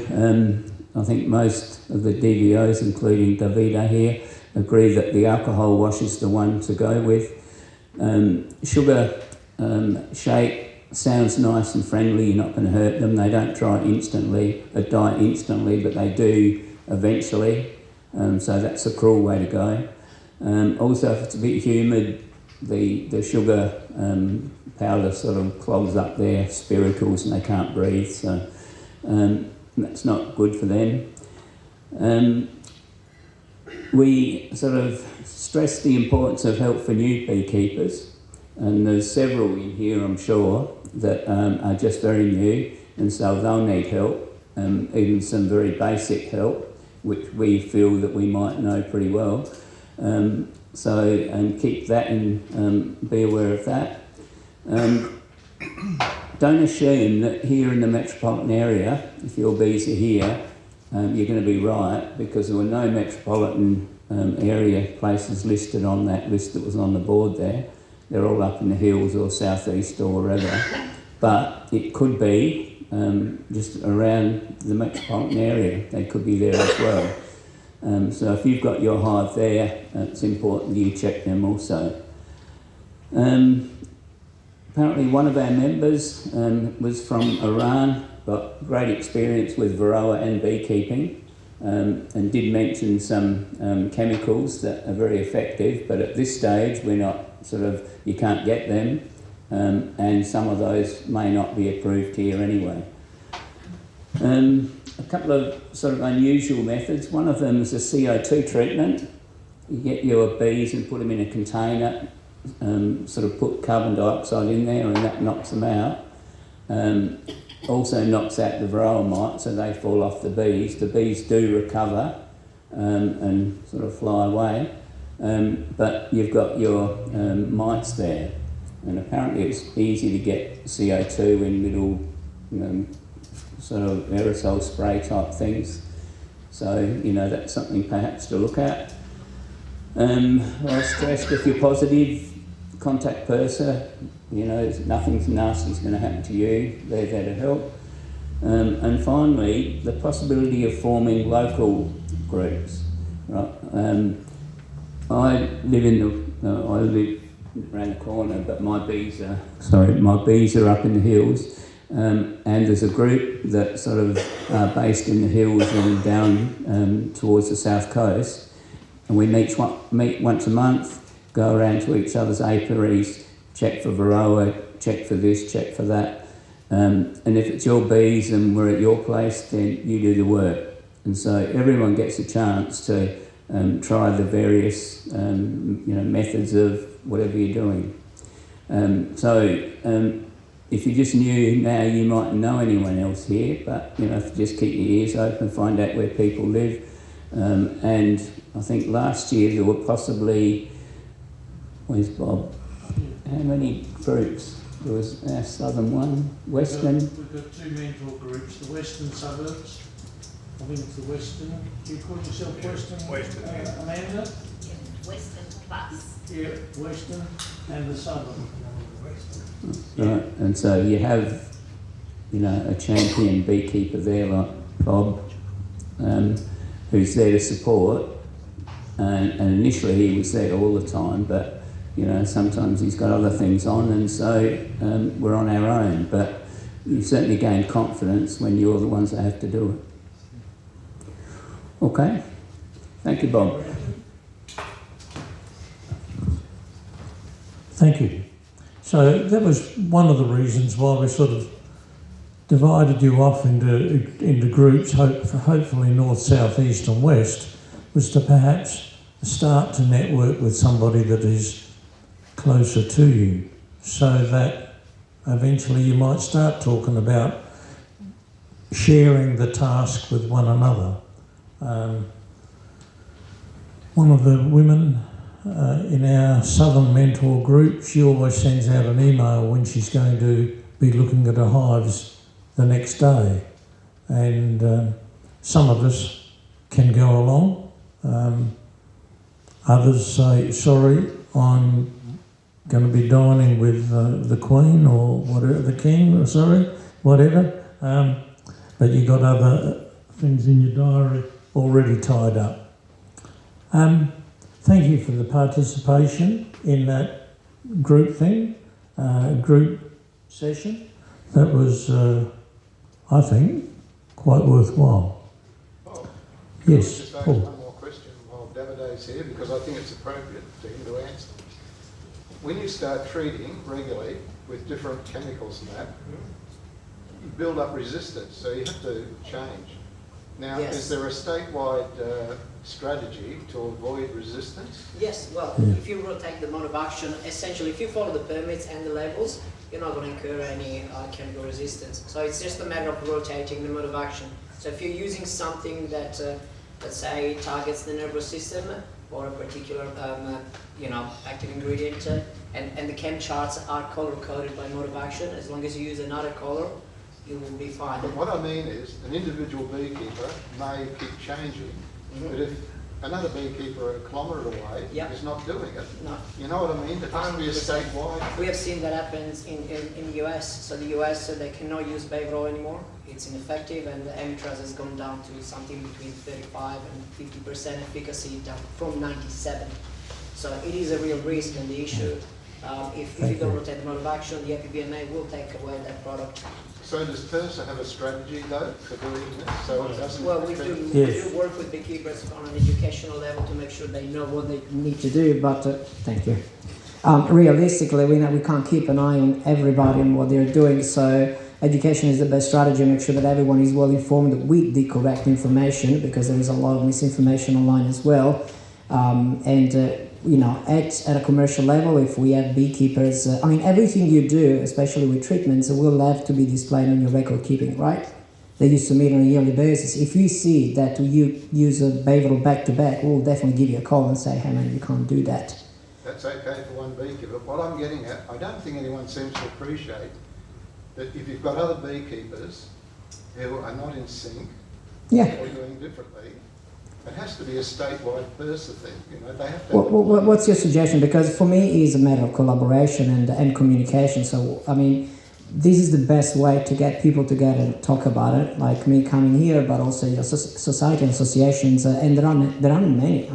I think most of the DVOs, including Davide here, agree that the alcohol wash is the one to go with. Sugar shake sounds nice and friendly, you're not going to hurt them. They don't die instantly, but they do eventually. So that's a cruel way to go. Also, if it's a bit humid, the sugar powder sort of clogs up their spiracles and they can't breathe, so that's not good for them. We sort of stress the importance of help for new beekeepers, and there's several in here, I'm sure, that are just very new, and so they'll need help, even some very basic help, which we feel that we might know pretty well. And keep that and be aware of that. Don't assume that here in the metropolitan area, if your bees are here, you're going to be right, because there were no metropolitan area places listed on that list that was on the board there. they're all up in the hills or southeast or wherever. But it could be just around the metropolitan area. They could be there as well. So if you've got your hive there, it's important you check them also. Apparently one of our members was from Iran, got great experience with varroa and beekeeping, and did mention some chemicals that are very effective, but at this stage we're not you can't get them, and some of those may not be approved here anyway. A couple of unusual methods. One of them is a CO2 treatment. You get your bees and put them in a container, put carbon dioxide in there, and that knocks them out. Also knocks out the varroa mite, so they fall off the bees. The bees do recover and fly away, but you've got your mites there. And apparently it's easy to get CO2 in little aerosol spray type things. So, that's something perhaps to look at. I was stressed, if you're positive, contact PERSA. Nothing nasty is going to happen to you. They're there to help. And finally, the possibility of forming local groups. Right? I live around the corner, but my bees are up in the hills. And there's a group that are based in the hills and down towards the south coast. And we meet once a month, go around to each other's apiaries, check for varroa, check for this, check for that. And if it's your bees and we're at your place, then you do the work. And so everyone gets a chance to try the various methods of whatever you're doing. If you just knew now, you mightn't know anyone else here, but just keep your ears open, find out where people live. And I think last year there were possibly, where's Bob? How many groups? There was our southern one, western. We've got two mentor groups, the western suburbs. I think it's the western. Do you call yourself western? Western, Amanda? Yeah, western plus. Yeah, western and the southern. Right, and so you have, a champion beekeeper there like Bob, who's there to support. And initially he was there all the time, but sometimes he's got other things on, and so we're on our own. But you certainly gain confidence when you're the ones that have to do it. Okay, thank you, Bob. Thank you. So that was one of the reasons why we divided you off into groups, hopefully north, south, east and west, was to perhaps start to network with somebody that is closer to you, so that eventually you might start talking about sharing the task with one another. One of the women in our Southern Mentor group, she always sends out an email when she's going to be looking at her hives the next day. And some of us can go along. Others say, sorry, I'm going to be dining with the Queen or whatever, the King, whatever. But you've got other things in your diary already tied up. Thank you for the participation in that group session. That was, I think, quite worthwhile. Oh, yes, just ask Paul. one more question while Davide's here, because I think it's appropriate for him to answer. When you start treating regularly with different chemicals and that, you build up resistance, so you have to change. Now, Yes. is there a statewide strategy to avoid resistance? Yes, well, if you rotate the mode of action, essentially if you follow the permits and the labels, you're not going to incur any chemical resistance. So it's just a matter of rotating the mode of action. So if you're using something that, let's say, targets the nervous system or a particular, active ingredient, and the chem charts are color-coded by mode of action, as long as you use another color, you will be fine. But what I mean is, an individual beekeeper may keep changing, but if another beekeeper a kilometre away is not doing it. No. You know what I mean? It has to be a statewide. We have seen that happens in the US. So the US, they cannot use beaver oil anymore. It's ineffective, and the amitraz has gone down to something between 35 and 50% efficacy, down from 97. So it is a real risk and the issue. If you don't rotate the mode of action, the APBMA will take away that product. So does PIRSA have a strategy though for doing this? So it doesn't. Well, we do work with beekeepers on an educational level to make sure they know what they need to do, but thank you. Realistically, we can't keep an eye on everybody and what they're doing, so education is the best strategy. Make sure that everyone is well informed with the correct information, because there is a lot of misinformation online as well. At a commercial level, if we have beekeepers, everything you do, especially with treatments, will have to be displayed on your record keeping, right? They used to meet on a yearly basis. If you see that you use a beaver back to back, we'll definitely give you a call and say, hey man, you can't do that. That's okay for one beekeeper. What I'm getting at, I don't think anyone seems to appreciate that if you've got other beekeepers who are not in sync or doing differently, it has to be a statewide PIRSA thing. They have to. What's your suggestion? Because for me, it's a matter of collaboration and communication. So, this is the best way to get people together and talk about it. Like me coming here, but also your society and associations, and there aren't many.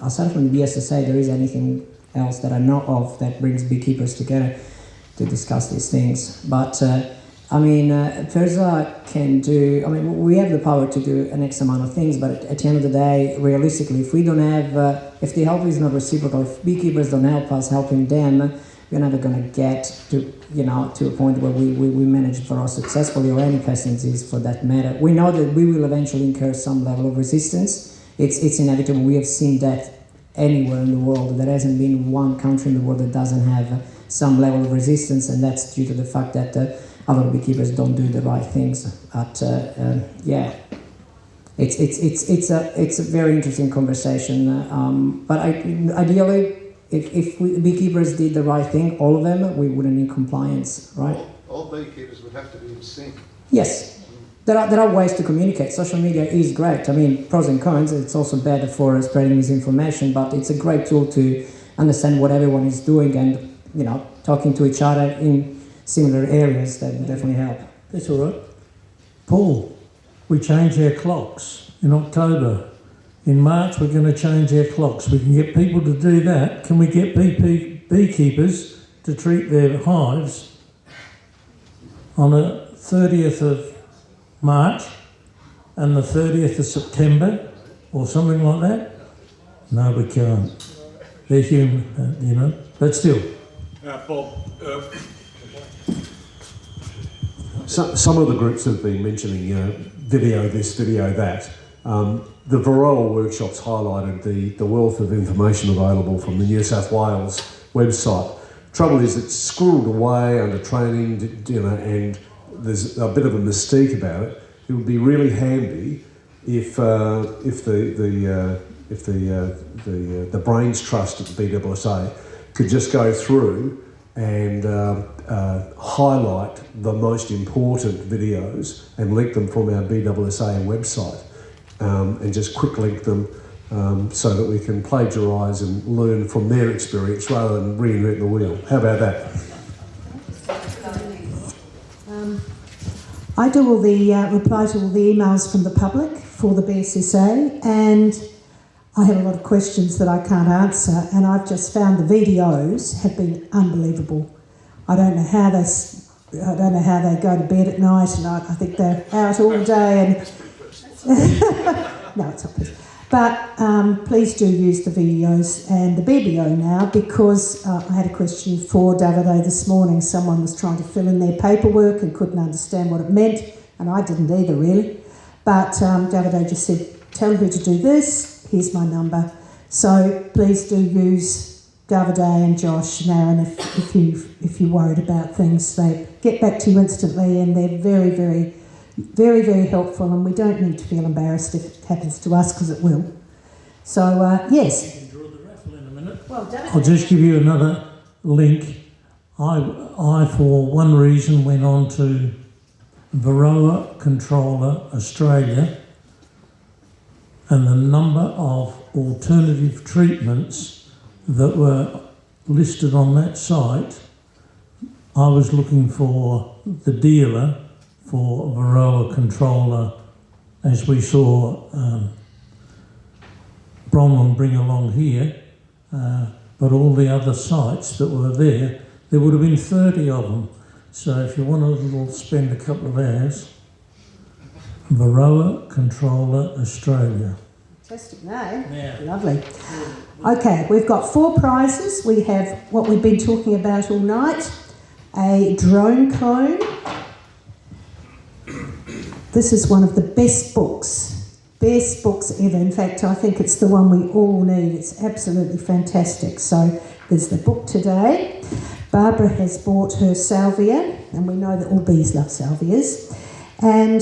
Aside from the BSSA, there is anything else that I know of that brings beekeepers together to discuss these things. But PIRSA can do, we have the power to do an X amount of things, but at the end of the day, realistically, if we don't have, if the help is not reciprocal, if beekeepers don't help us helping them, we're never going to get to a point where we manage for successfully, or any pest disease for that matter. We know that we will eventually incur some level of resistance. It's inevitable. We have seen that anywhere in the world. There hasn't been one country in the world that doesn't have some level of resistance, and that's due to the fact that a lot of beekeepers don't do the right things. But it's a very interesting conversation. But ideally, if beekeepers did the right thing, all of them, we wouldn't need compliance, right? All beekeepers would have to be in sync. Yes. There are ways to communicate. Social media is great. Pros and cons. It's also better for spreading misinformation, but it's a great tool to understand what everyone is doing and, talking to each other in similar areas. That will definitely help. That's all right. Paul, we change our clocks in October. In March, we're going to change our clocks. We can get people to do that. Can we get beekeepers to treat their hives on the 30th of March and the 30th of September or something like that? No, we can't. They're human, but still. Bob, some of the groups have been mentioning, video this, video that. The Varroa workshops highlighted the wealth of information available from the New South Wales website. Trouble is it's squirreled away under training, and there's a bit of a mystique about it. It would be really handy if the Brains Trust at the BSSA could just go through and highlight the most important videos and link them from our BSSA website, and just quick link them so that we can plagiarise and learn from their experience rather than reinvent the wheel. How about that? I do all the reply to all the emails from the public for the BSSA, and I have a lot of questions that I can't answer, and I've just found the videos have been unbelievable. I don't know how they go to bed at night, and I think they're out all day. And no, it's not. But please do use the videos and the BBO now, because I had a question for Davide this morning. Someone was trying to fill in their paperwork and couldn't understand what it meant, and I didn't either really. But Davide just said, tell who to do this, here's my number. So please do use Davide and Josh now, and if you're worried about things, they get back to you instantly, and they're very, very, very, very helpful, and we don't need to feel embarrassed if it happens to us, because it will. So, yes. You can draw the raffle in a minute. Well done. I'll just give you another link. I for one reason, went on to Varroa Controller Australia, and the number of alternative treatments that were listed on that site, I was looking for the dealer for Varroa controller, as we saw Bronwyn bring along here, but all the other sites that were there would have been 30 of them. So if you want to spend a couple of hours, Varroa Controller Australia. Fantastic name. Yeah. Lovely. Okay, we've got 4 prizes. We have what we've been talking about all night, a drone cone. This is one of the best books ever. In fact, I think it's the one we all need. It's absolutely fantastic. So there's the book today. Barbara has bought her salvia, and we know that all bees love salvias. And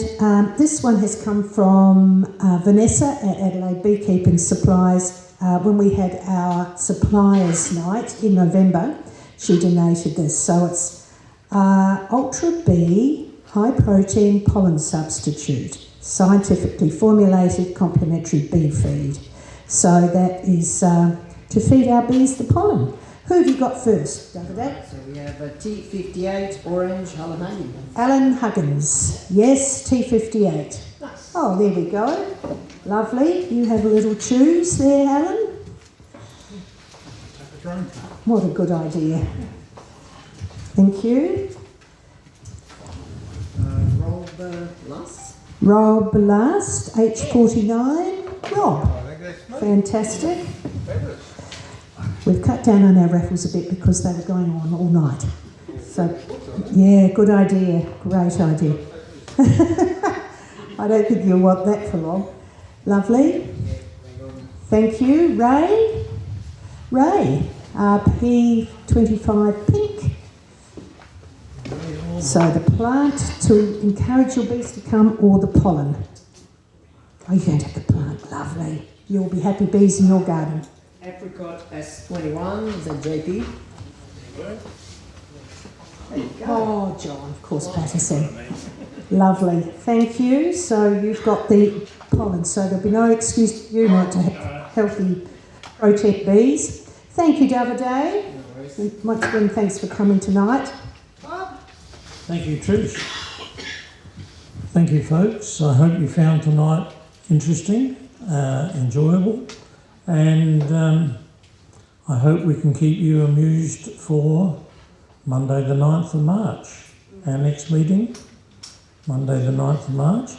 this one has come from Vanessa at Adelaide Beekeeping Supplies. When we had our suppliers night in November, she donated this. So it's Ultra B High Protein Pollen Substitute, scientifically formulated complementary bee feed. So that is to feed our bees the pollen. Who have you got first, Davide? So we have a T58 orange Alan. Alan Huggins. Yes, T58. Nice. Oh, there we go. Lovely. You have a little choose there, Alan. What a good idea. Thank you. Rob Luss. Rob Last, H49. Rob. Fantastic. We've cut down on our raffles a bit because they were going on all night. So, yeah, good idea. Great idea. I don't think you'll want that for long. Lovely. Thank you. Ray? Ray, P25 pink. So the plant to encourage your bees to come, or the pollen? Oh, you don't have the plant. Lovely. You'll be happy bees in your garden. Apricot S21, is that JP? There you go. Oh, John, of course, Patterson. Lovely. Thank you. So you've got the pollen, so there'll be no excuse for you not to have healthy protect bees. Thank you, Davide. And once again, thanks for coming tonight. Thank you, Trish. Thank you, folks. I hope you found tonight interesting, enjoyable, and I hope we can keep you amused for Monday the 9th of March. Our next meeting, Monday the 9th of March.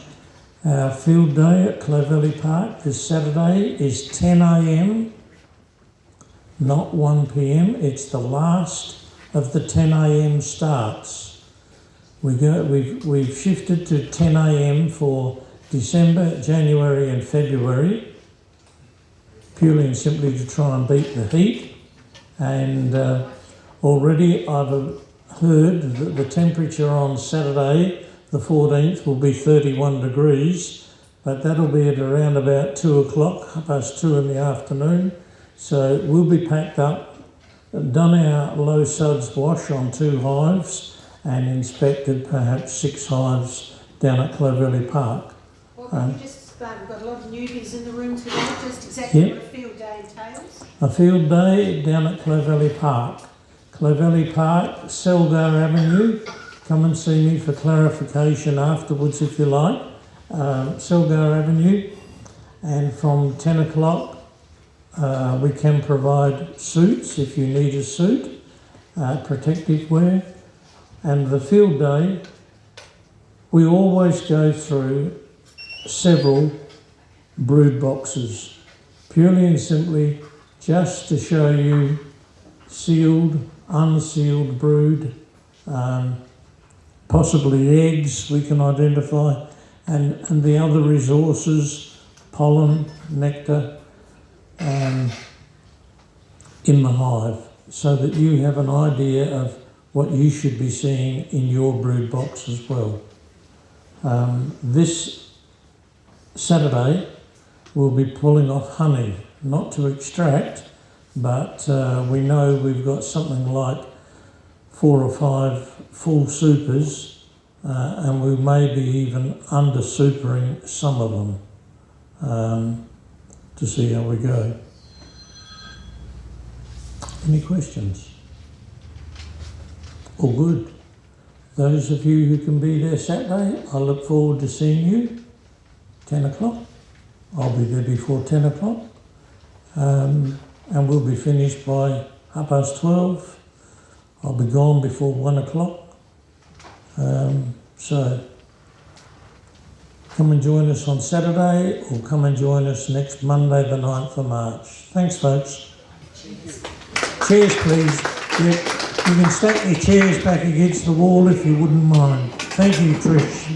Our field day at Clovelly Park this Saturday is 10 a.m, not 1 p.m. It's the last of the 10 a.m. starts. We've shifted to 10 a.m. for December, January and February, purely and simply to try and beat the heat. And already I've heard that the temperature on Saturday, the 14th, will be 31 degrees, but that'll be at around about 2 o'clock, 2:30 in the afternoon. So we'll be packed up, done our low suds wash on 2 hives, and inspected perhaps 6 hives down at Clovelly Park. Well, can you just explain, we've got a lot of newbies in the room today, just exactly what a field day entails? A field day down at Clovelly Park. Clovelly Park, Selgar Avenue. Come and see me for clarification afterwards if you like. Selgar Avenue. And from 10 o'clock we can provide suits if you need a suit, protective wear. And the field day, we always go through several brood boxes, purely and simply just to show you sealed, unsealed brood, possibly eggs we can identify, and the other resources, pollen, nectar, in the hive, so that you have an idea of what you should be seeing in your brood box as well. This Saturday we'll be pulling off honey, not to extract, but we know we've got something like 4 or 5 full supers, and we may be even under supering some of them. to see how we go. Any questions? All good. Those of you who can be there Saturday, I look forward to seeing you. 10 o'clock. I'll be there before 10 o'clock. And we'll be finished by 12:30. I'll be gone before 1 o'clock. So come and join us on Saturday, or come and join us next Monday, the 9th of March. Thanks, folks. Chairs, please. Yeah, you can stack your chairs back against the wall if you wouldn't mind. Thank you, Trish.